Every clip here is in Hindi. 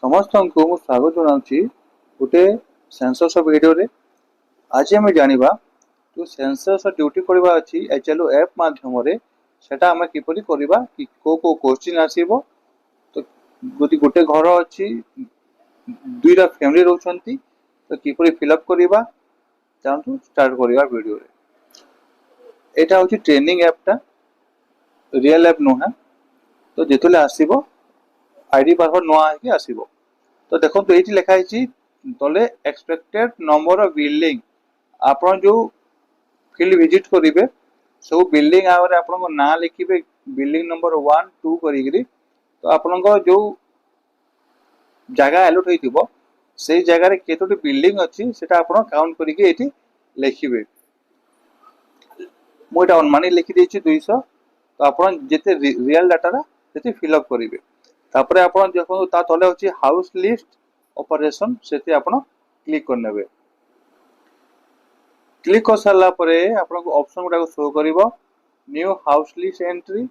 समस्त को मु स्वागत जनाऊँची गोटे सेंसस वीडियो रे। आज आम जानिबा जो सेंसस ड्यूटी करबा अछि एचएलओ ऐप माध्यम रे सेटा हम किपरि करबा कि को क्वेश्चन आसीबो। तो गोटी गोटे घर अछि दुईटा फैमिली रहउछंती तो किपरि फिलअप करबा चाहतु स्टार्ट करबा वीडियो रे। एटा होछि ट्रेनिंग ऐप टा, रियल ऐप नुहा। तो जेतले आसीबो आईडी पासवर्ड नुआ है आसीबो। तो देखो तो ये लिखा है तले एक्सपेक्टेड नंबर ऑफ बिल्डिंग आपन जो फील्ड विजिट करिवे सब बिल्डिंग आवर आपन को ना लिखिबे बिल्डिंग नंबर 1 2 करिगिरी। तो आपन को जो जगह अलॉट होइतिबो सेई जगह रे केतोटी बिल्डिंग अछि सेटा आपन काउंट करिके एठी लिखिबे। मु एटा अनुमानित लिखि देछि 200। तो आपन जेते रियल डाटा रा सेति फिल अप करिवे। तापरे आपन देखो ता तले होछि हाउस लिस्ट ऑपरेशन सेति आपन क्लिक करनेबे। क्लिक कर सारला परे आपन को ऑप्शन गुडा को शो करिवो new house list entry,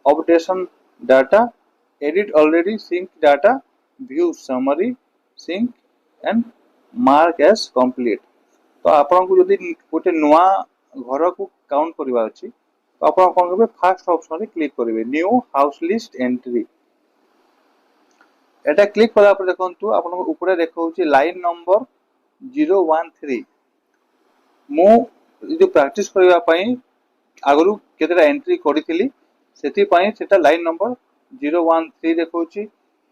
updation data, edit already sync data, view summary, sync and mark as complete. तो आपन को जदी गोटे नुआ घर को काउंट करबा अछि तो आपन कोन करबे फर्स्ट ऑप्शन रे क्लिक करिवे न्यू हाउस लिस्ट एंट्री। एटा क्लिक कला पर देखंतु आपन ऊपर देखाउची लाइन नंबर 013। मु जो प्रैक्टिस करबा पई आगरु केतेटा एंट्री करिथिली सेति पई सेटा लाइन नंबर 013 देखाउची।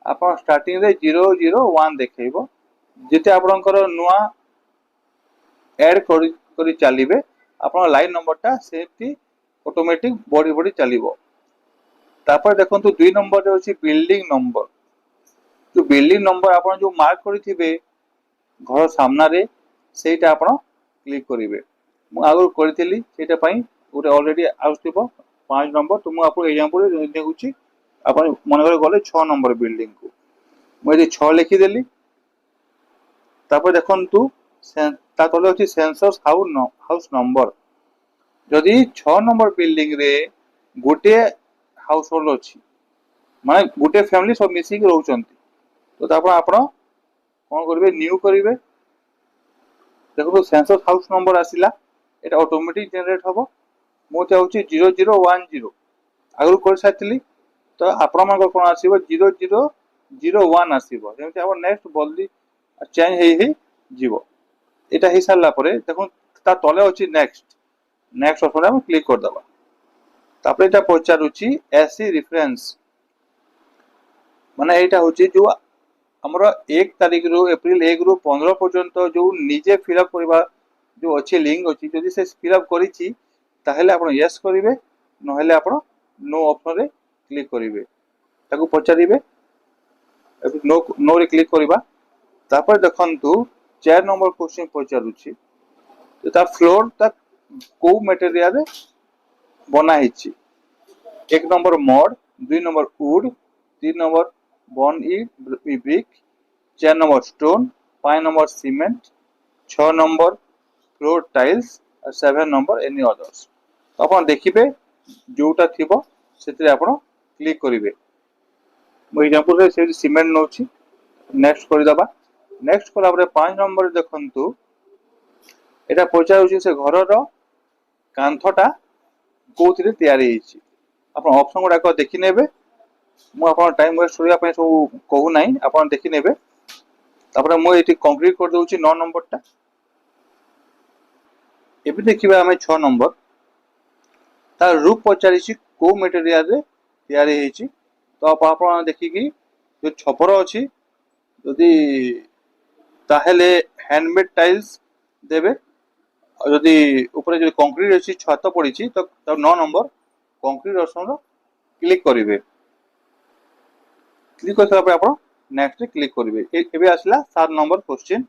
आपन स्टार्टिंग रे 001 देखेइबो। जेते आपनकर नुआ ऐड करी चलीबे आपन लाइन नंबर टा सेति ऑटोमेटिक बॉडी बॉडी चलीबो। तापर देखंतु 2 नंबर रे होची बिल्डिंग नंबर। जो बिल्डिंग नंबर आपन जो मार्क करिथिबे घर सामना रे सेटा आपन क्लिक करिवे। मु आगु करिथिली सेटा पई गोटे ऑलरेडी आउथिबो 5 नंबर। तो मु आपन एग्जांपल देखुची आपन मन करे गले 6 नंबर बिल्डिंग को मु ए 6 लिखि देली। तापर देखंतु ता तले होची सेंसस हाउस नंबर। जदि 6 नंबर बिल्डिंग रे गोटे हाउस होल्ड अछि माने गोटे फैमिली सब मिसी के रहउचंती तो तापर आपण कोन करबे न्यू करिवे। देखो तो सेंसस हाउस नंबर आसिला एटा ऑटोमेटिक जनरेट होबो। मो चाहूची 0010 आगु कर साथिली तो आपण मान कोन आसीबो 0001 आसीबो। जेमति आपण नेक्स्ट बदली चेंज हेई जीवो। एटा हे सारला परे देखो ता तले होची नेक्स्ट ऑप्शन हम क्लिक कर दबा। तापर एटा पचारुची एससी रेफरेंस माने एटा होची जो हमर 1 तारिख रो अप्रैल 1 रो 15 पर्यंत जो निजे फिलअप करबा जो अछि लिंक अछि जदि से फिलअप करिछि ताहेले आपण यस करिवे नहेले आपण नो ऑप्शन रे क्लिक करिवे। ताको पचारिवे नो रे क्लिक करिबा। तापर देखंतु 4 नंबर क्वेश्चन पचारुछि तो ता फ्लोर ता को मटेरियल रे बना हिछि। 1 number mud, 2 number wood, 3 number burnt brick, 4 number stone, 5 number cement, 6 number floor tiles और 7 नंबर एनी अदर्स। तो अपन देखिबे जोटा थिबो सेते आपण क्लिक करिवे। मो एग्जांपल रे से सीमेंट नोछि नेक्स्ट करि दबा। नेक्स्ट कला परे 5 नंबर देखंतु एटा पचारुछि से घर रो कांथटा कोथिरे तयारी हिछि। आपण ऑप्शन गुडा को देखि नेबे। मु आपण टाइम वेस्ट करिया पय सब कहू नाही आपण देखि नेबे। तापर मु एठी कंक्रीट कर दोछि 9 नंबर टा। एबे देखिबा हमें 6 नंबर ता रूप पचारिछि को मटेरियल रे तयारी हिछि। तो आपण देखि कि जो छपर अछि जदी ताहेले हैंडमेड टाइल्स देबे और जदी ऊपर जो कंक्रीट अछि छत पड़िछि तो 9 नंबर कंक्रीट ऑप्शन रो क्लिक करिवे। क्लिक करला पर आपण नेक्स्ट रे क्लिक करिवे। एबे आसला 7 नंबर क्वेश्चन।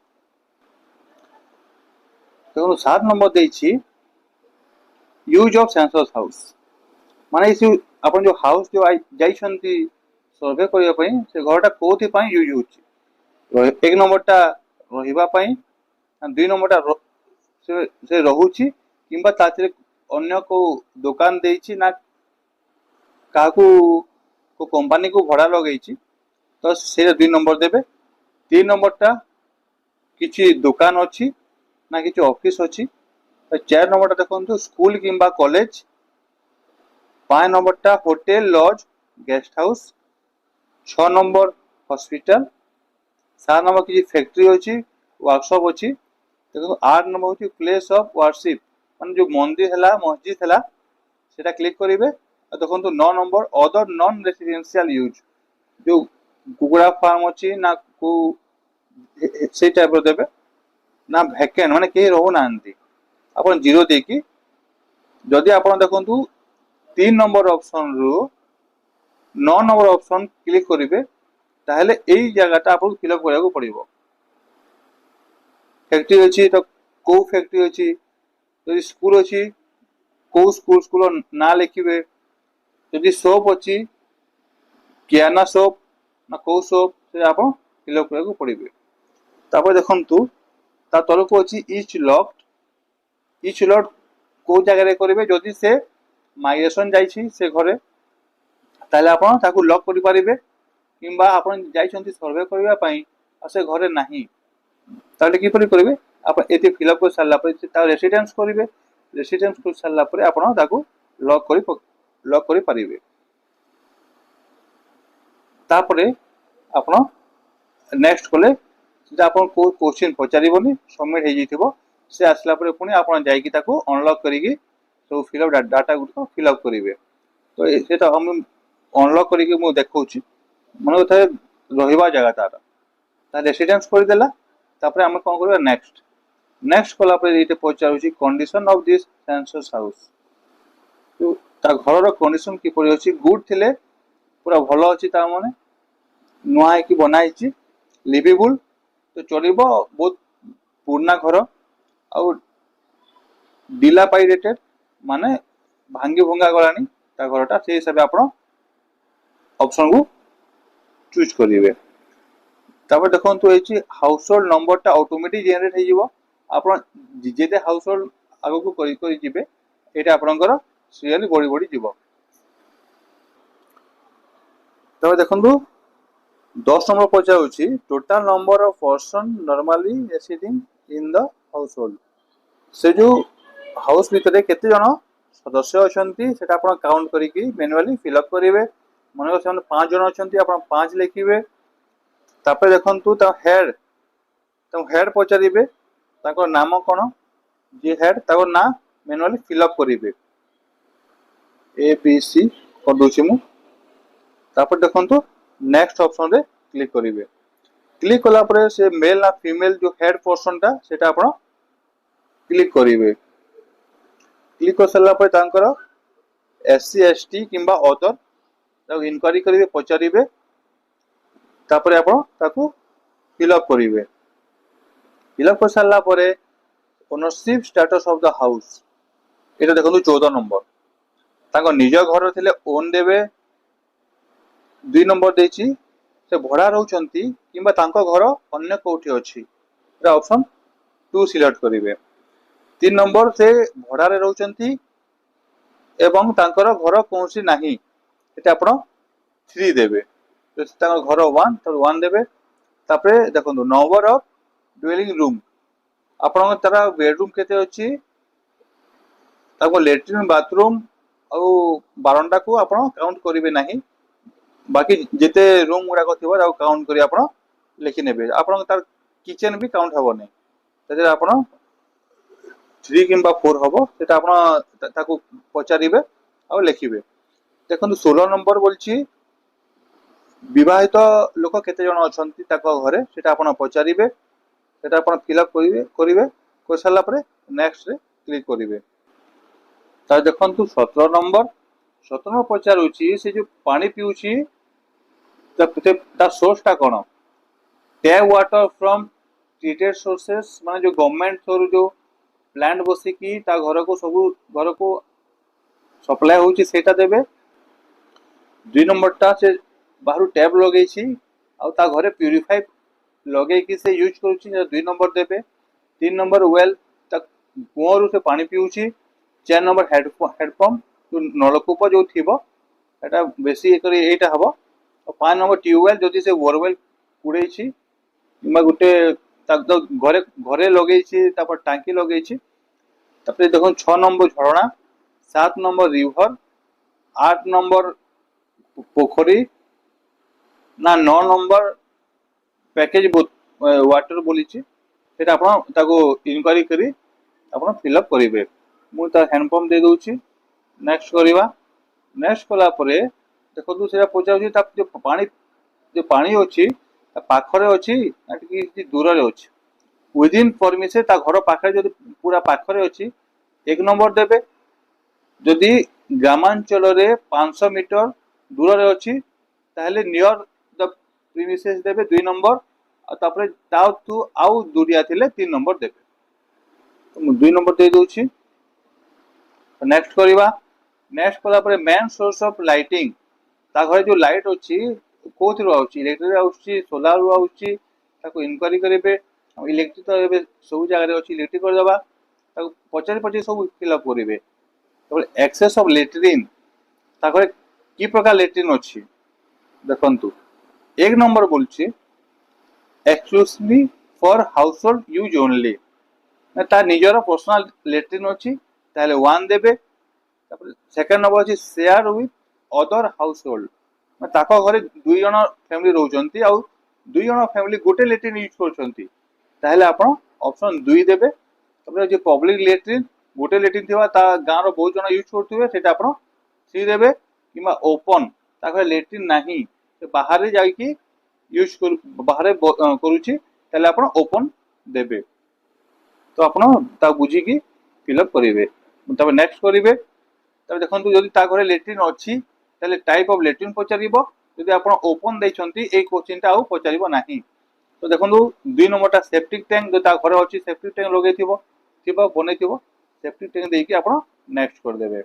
तो 7 नंबर देछि यूज ऑफ सेंसस हाउस माने इस आपण जो हाउस जो जाइछंती सर्वे करिया पई से घरटा कोथि पई यूज होछि। 1 नंबर टा रहिबा पई, 2 नंबर टा से रहुछि किंबा ताथिरे अन्य को दुकान देछि ना काकू को कंपनी को भड़ा लगेछि तो से 2 नंबर देबे। 3 नंबरटा किछि दुकान अछि ना किछि ऑफिस अछि। तो 4 नंबरटा देखंतु स्कूल किंबा कॉलेज। 5 नंबरटा hotel lodge guest house. 6 number hospital. 7 number किछि फैक्ट्री अछि वर्कशॉप अछि। देखो 8 नंबर होची प्लेस ऑफ वर्शिप मान जो मंदिर हला मस्जिद हला सेटा क्लिक करिवे। देखो 9 number other non residential use जो कुकुड़ा फार्म अछि ना को से टाइप रो देबे ना वैकेंट माने के रहू नांती अपन जीरो देकी। जदि आपण देखंतु 3 नंबर ऑप्शन रु 9 नंबर ऑप्शन क्लिक करिवे ताहले एई जगहटा आपन फिलअप करबाको पड़िबो। फैक्ट्री अछि तो को फैक्ट्री अछि, यदि स्कूल अछि को स्कूल ना लिखिबे। यदि शॉप अछि किराना शॉप ना को शॉप से आपन फिलअप करबाको पड़िबे। तापर देखंतु ता तलको अछि इच लॉट को जगह रे करिवे। जदि से माइग्रेशन जाइछि से घरे ताले आपन ताकू लॉक करि परिबे किंबा आपन जाइछन्ति सर्वे करबा पई आ से घरे नाही ताले कि करिवे आप एते फिलअप कर सारला पर ता रेसिडेंस करिवे। रेसिडेंस कर सारला पर आपन ताकू लॉक करि परिबे। तापरे आपन नेक्स्ट कले जे आपन को क्वेश्चन पचारिबोनी सबमिट हे जितिबो। से आसला पर पुनी आपन जाई कि ताकू अनलॉक करिकि सब फिलअप डाटा गुड फिलअप करिवे। तो एटा हम अनलॉक करिकि मु देखौछि मन कथा रहिबा जगह ता रेसिडेंस कर देला। तापर हम कोन करबा नेक्स्ट कला पर एते पचारुछि condition of this census house. तो ता घर रो कंडीशन कि परि अछि गुड थिले पूरा भलो अछि ता माने नुआ है कि बनाइछि लिवेबल तो चलिबो बहुत पुराना घर आ डिला पाई रेटेड माने भांगी भंगा गलानी ता घरटा से हिसाब आपण ऑप्शन को चूज करिवे। तापर देखंतु एछि हाउस होल्ड नंबर टा ऑटोमेटिक जनरेट हे जिवो। आपण जेते हाउस होल्ड आगो को करि जिवे एटा आपणकर सीरियली बड़ी जिवो। तबे देखंतु 10 नंबर पचाउछि total number of person normally residing in the household. से जो हाउस भीतर केते जण सदस्य अछंती सेटा आपण काउंट करिकि मैन्युअली फिलअप करिवे। मन से 5 जण अछंती आपण 5 लिखिवे। तापर देखंतु ता हेड पचारिवे ताको नाम कोन जे हेड ताको ना मैन्युअली फिलअप करिवे ए बी सी कर दोछि मु। तापर देखंतु नेक्स्ट ऑप्शन रे क्लिक करिवे। क्लिक कला परे से मेल ना फीमेल जो हेड पर्सन ता सेटा आपण क्लिक करिवे। क्लिक कर सला पर तांकर एससी एसटी किंबा अदर ताको इनक्वारी करिवे पचारिवे। तापर आपण ताको फिलअप करिवे। फिलअप कर सला परे ownership status of the house एटा देखंतु 14 नंबर ताको निज घर थिले ओन देबे। 2 नंबर देछि से भड़ा रहउचंती किंबा तांको घर अन्य कोठी अछि एटा ऑप्शन 2 सिलेक्ट करिवे। 3 नंबर से भड़ा रे रहउचंती एवं तांकर घर कोनसी नाही एटा आपण 3 देबे। तो तांकर घर 1 तो 1 देबे। तापरे देखंतु नंबर ऑफ ड्वेलिंग रूम आपण तारा बेडरूम केते अछि ताको लेट्रिन बाथरूम और बारंडा को आपण काउंट करिवे नाही। बाकी जेते रूम गुडा को थिबो ताको काउंट करी आपण लिखि नेबे। आपण तार किचन भी काउंट हबो नै तजे आपण 3 किंबा 4 हबो सेटा आपण ताको पचारिबे और लिखिबे। देखंतु 16 नंबर बोलछि विवाहित लोक केते जण अछंती ताको घरे सेटा आपण पचारिबे। सेटा आपण फिलअप करिवे कर साला परे नेक्स्ट रे क्लिक करिवे। ता देखंतु 17 नंबर पचारुछि से जो पानी पिउछि ता सोर्स ता कोन tap water from treated sources माने जो गवर्नमेंट थ्रू जो प्लांट बसी की ता घर को सब घर को सप्लाई होछि सेटा देबे। 2 नंबर ता से बाहर टैप लगै छी आ ता घरे प्यूरिफाई लगे कि से यूज करूछि 2 नंबर देबे। 3 नंबर वेल ता कुआं से पानी पिउछि। 4 नंबर हेडपंप जो नलकूप जो थिबो एटा बेसी करी एटा हबो पांच नंबर ट्यूबवेल जदि से बोरवेल कुड़ेछि किंबा गोटे घरे घरे लगेछि तापर टांकी लगेछि तापर देखो 6 नंबर झरणा 7 नंबर रिवर 8 नंबर पोखरी ना 9 नंबर पैकेज वाटर बोली सेटा आपण ताको इनक्वारी करी आपण फिलअप करिवे मु ता हैंडपंप दे दोछि नेक्स्ट करिवा नेक्स्ट कला परे देखो सेटा पचाउछि ता जो पानी अछि ता पाखरे अछि ना कि दूर रे अछि विदिन परमिशन ता घर पाखरे जदि पूरा पाखरे अछि एक नंबर देबे जदि ग्रामांचल रे 500 मीटर दूर रे अछि ताहले नियर द प्रीमिसेस देबे 2 नंबर आ तापरे ताउ आउ दूरिया थिले 3 नंबर देबे तो मु 2 नंबर दे दोछि नेक्स्ट करिवा नेक्स्ट कला परे मेन सोर्स ऑफ लाइटिंग ता घरे जो लाइट अछि कोथि आउछि इलेक्ट्रिक आउछि सोलार आउछि ताको इनक्वारी करिवे इलेक्ट्रिक तो एबे सब जगह रे अछि इलेक्ट्रिक कर दबा ताको पचारि पचारि सब फिलअप करिवे तो एक्सेस ऑफ लेट्रिन ता घरे की प्रकार लेट्रिन अछि देखंतु एक नंबर बोलछि exclusively for household use only ता निजर पर्सनल लेट्रिन अछि ताले 1 देबे तापर सेकंड नंबर अछि शेयर विथ अदर हाउसहोल्ड ताको घरे दुई जन फैमिली रहउचंती आ दुई जन फैमिली गोटे लेट्रिन यूज करछंती ताहले आपण ऑप्शन 2 देबे तापर जे पब्लिक लेट्रिन गोटे लेट्रिन थिबा ता गां रो बहुत जन यूज करथुबे सेटा आपण 3 देबे किमा ओपन ता घरे लेट्रिन नाही बाहर रे जाई कि यूज कर बाहर करूची ताले आपण ओपन देबे तो आपण ता बुझी कि फिलअप करिवे तब नेक्स्ट करिवे तब देखंतु जदि ता घरे लेट्रिन अछि ताले टाइप ऑफ लेट्रिन पचारिबो जदि आपण ओपन दैछंती ए क्वेश्चन ता आउ पचारिबो नाही तो देखंतु 2 नंबरटा सेप्टिक टैंक जो ता घरे अछि सेप्टिक टैंक लगेथिबो थिबो बनेथिबो सेप्टिक टैंक देकी आपण नेक्स्ट कर देबे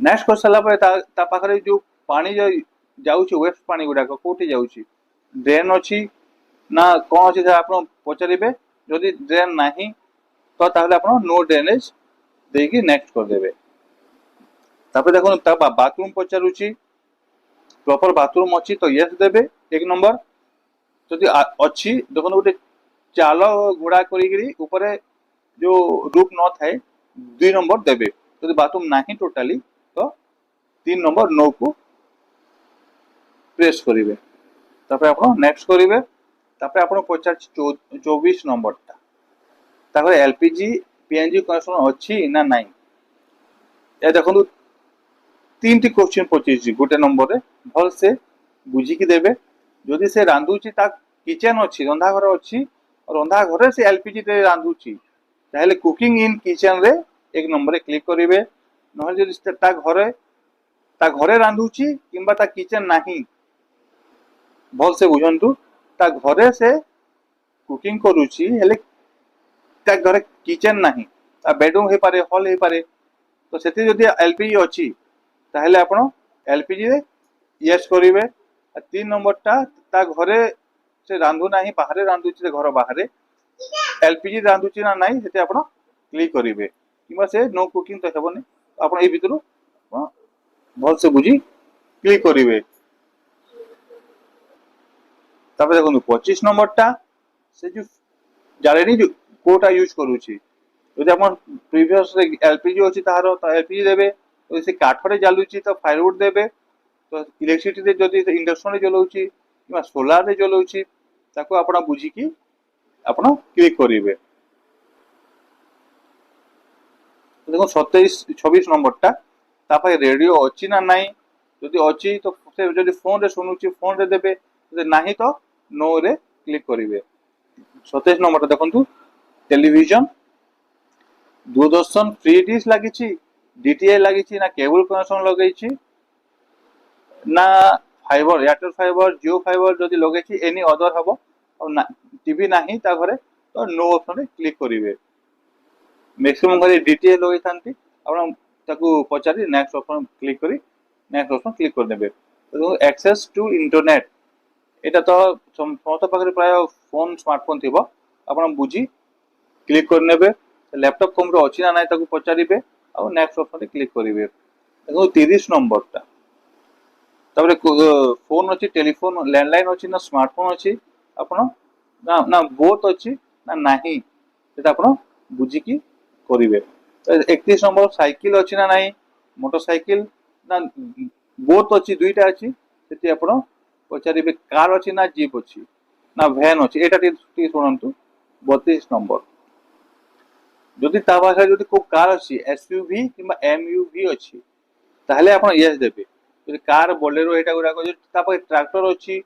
नेक्स्ट कर सला परे ता पाखरे जो पानी जो जाउछि वेस्ट पानी गुडा कोठी जाउछि ड्रेन अछि ना कोन अछि आपण पचारिबे जदि ड्रेन नाही तो ताहले आपण नो ड्रेनेज देकी नेक्स्ट कर देबे तापर देखो ता बाथरूम पचारुछि प्रॉपर बाथरूम अछि तो यस देबे एक नंबर जदि अछि देखो गोटे चाल गुडा करिगिरी ऊपर जो रूप न थाए 2 नंबर देबे जदि बाथरूम नाही टोटली तो 3 नंबर नो को प्रेस करिवे तापर आपण नेक्स्ट करिवे तापर आपण पचार 24 नंबर ता तापर एलपीजी पीएनजी कनेक्शन अछि ना नाही ए देखो तीन टी क्वेश्चन पचिछि गोटे नंबर रे भल से बुझी कि देबे जदि से रांधुची ता किचन अछि रंधा घर अछि और रंधा घर से एलपीजी रे रांधुची ताहले कुकिंग इन किचन रे एक नंबर रे क्लिक करिवे न जदि ता घरे रांधुची किंबा ता किचन नाही भल से बुझंतु ता घरे से कुकिंग करूची हेले ता घरे किचन नाही ता बेडरूम हे पारे हॉल हे पारे तो सेति जदि एलपीजी अछि ताहले आपण एलपीजी रे यस करिवे 3 नंबर ता घरे से रांधु नाही बाहरे रांधुची घर बाहरे एलपीजी रांधुची ना नाही सेते आपण क्लिक करिवे किबा से नो कुकिंग तो हेबनी आपण ए भितरु भल से बुझी क्लिक करिवे तापर देखो 25 नंबर से जो जालेनी जो कोटा यूज करूची जदि आपण प्रीवियस रे एलपीजी अछि ताहारो तो एलपीजी देबे तो से काठरे जालुची तो फायरवुड देबे तो इलेक्ट्रिसिटी रे जदि इंडक्शन रे जलौची किबा सोलार रे जलौची ताको आपण बुझी कि आपण क्लिक करिवे देखो 26 नंबर तापर रेडियो अछि ना नाही जदि अछि तो से जदि फोन रे सुनुची फोन रे देबे जदि नाही तो नो रे क्लिक करिवे 27 नंबर देखंतु टेलीविजन दूरदर्शन फ्री डिश लागिची डीटीआई लागिची ना केबल कनेक्शन लगेची ना fibre Airtel fibre Jio fibre जदि लगेची एनी अदर हबो और ना टीवी नाही ता घरे तो नो ऑप्शन रे क्लिक करिवे मैक्सिमम घरे डीटीआई लगै थांती आपण ताकू पचारी नेक्स्ट ऑप्शन क्लिक करी नेक्स्ट ऑप्शन क्लिक कर देबे तो एक्सेस टू इंटरनेट एटा तो समस्त पाखरे प्राय फोन स्मार्टफोन थिबो आपण बुझी क्लिक कर नेबे लैपटॉप कम रो अछि ना नाही ताकू पचारिबे और नेक्स्ट ऑप्शन रे क्लिक करिवे देखो 30 नंबर तापर फोन अच्छी टेलीफोन लैंडलाइन अच्छी ना स्मार्टफोन अच्छी आपण ना ना बोथ अच्छी ना नहीं सेटा आपण बुझिकी करिवे। 31 नंबर साइकिल अच्छी ना नहीं मोटरसाइकिल ना बोथ अच्छी दुईटा अच्छी सेठी आपण पचारिबे कार अच्छी ना जीप अच्छी ना भैन अच्छी एटा टी सुनंतु। 32 नंबर जदि ता पाखे जदि को कार अच्छी एसयूवी किंबा एमयूवी अच्छी ताहले आपण यस देबे। जदि कार बोलेरो एटा गुडा को ता पाखे ट्रैक्टर अच्छी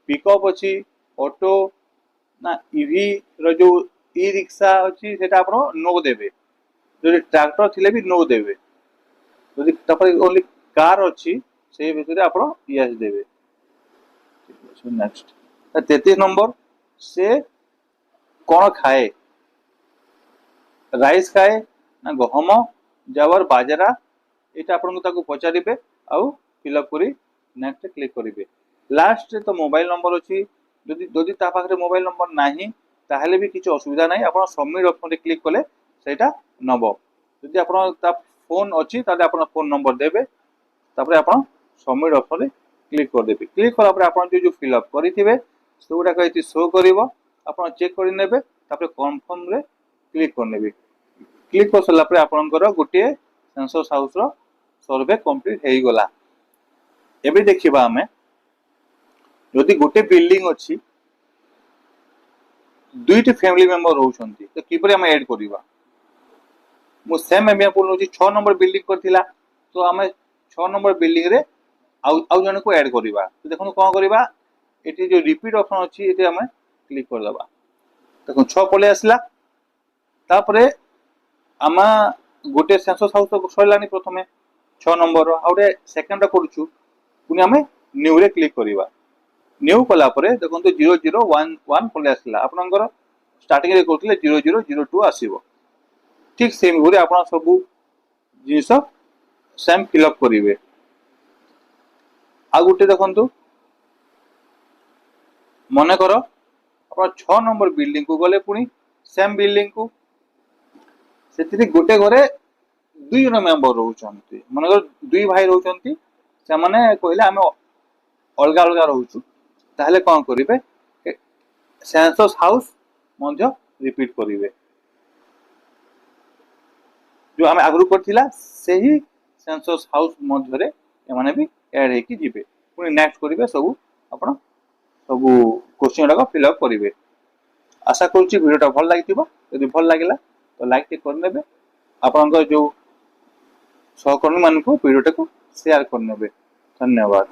पिकअप अच्छी ऑटो ना ईवी रो जो ई रिक्शा अच्छी सेटा आपण नो देबे। जदि ट्रैक्टर थिले भी नो देबे। जदि ता पाखे ओनली कार अच्छी से भितरे आपण यस देबे। नेक्स्ट 33 नंबर से कौन खाए राइस खाए ना गहम जवर बाजरा এটা আপনাকে তাকে পচারিবে আউ ফিল আপ করি নেক্সট ক্লিক করিবে। লাস্ট তো মোবাইল নম্বর ଅଛି যদি যদি তা পাখে মোবাইল নম্বর ନାହିଁ তাহলে भी কিছু অসুবিধা নাই ଆପଣ সবমিট অপশন রে ক্লিক কলে সেটা নব। যদি ଆପଣ তা ফোন ଅଛି তাহলে ଆପଣ ফোন নম্বর দেবে তারপরে ଆପଣ সবমিট অপশন রে ক্লিক করে দেবে। ক্লিক করা পরে ଆପଣ যে ফিল আপ করিथिबे সেগুডা কইতি শো করিব ଆପଣ চেক কৰি নেবে তারপরে কনফর্ম রে ক্লিক কৰি নেবে। क्लिक कर सारा पर आपनकर गोटे सेंसस हाउस रो सर्वे कंप्लीट हेई गला। एबे देखिबा हमें जदि गोटे बिल्डिंग अछि दुईटी फैमिली मेंबर रहउछंती तो किपरि हम ऐड करिबा। मु सेम एग्जांपल होची 6 नंबर बिल्डिंग करथिला तो हमें 6 नंबर बिल्डिंग रे आउ जने को ऐड करिबा। तो देखो कोन करिबा एटी जो रिपीट ऑप्शन अछि एटी हमें क्लिक कर दबा। देखो 6 पले आसला तापरे आमा गोटे सेंसस हाउस तो सरलानी प्रथमे 6 नंबर आ गोटे सेकंड करूछु पुनी हमें न्यू रे क्लिक करिबा। न्यू कला परे देखंतु 0011 पले आसला आपनकर स्टार्टिंग रे करथिले 0002 आसीबो। ठीक सेम घरे आपण सब जिंस सेम फिल अप करिवे। आ गोटे देखंतु मने करो आपण 6 नंबर बिल्डिंग को गले पुनी सेम बिल्डिंग को सेति गोटे घरे दुई जन मेंबर रहउछंती मनगर दुई भाई रहउछंती से माने कहले हम अलगा अलगा रहउछु ताहले कोन करिवे सेंसस हाउस मध्य रिपीट करिवे। जो हम आगु करथिला सेही सेंसस हाउस मध्य रे एमाने भी ऐड हे कि जिवे पुनी नेक्स्ट करिवे सब आपण सब क्वेश्चन डाको फिल अप करिवे। आशा करूची वीडियोटा भल लागिथिबो यदि भल लागिला तो लाइक टे करनेबे आपनकर जो सहकर्मी मानकु वीडियोटा को शेयर करनेबे। धन्यवाद।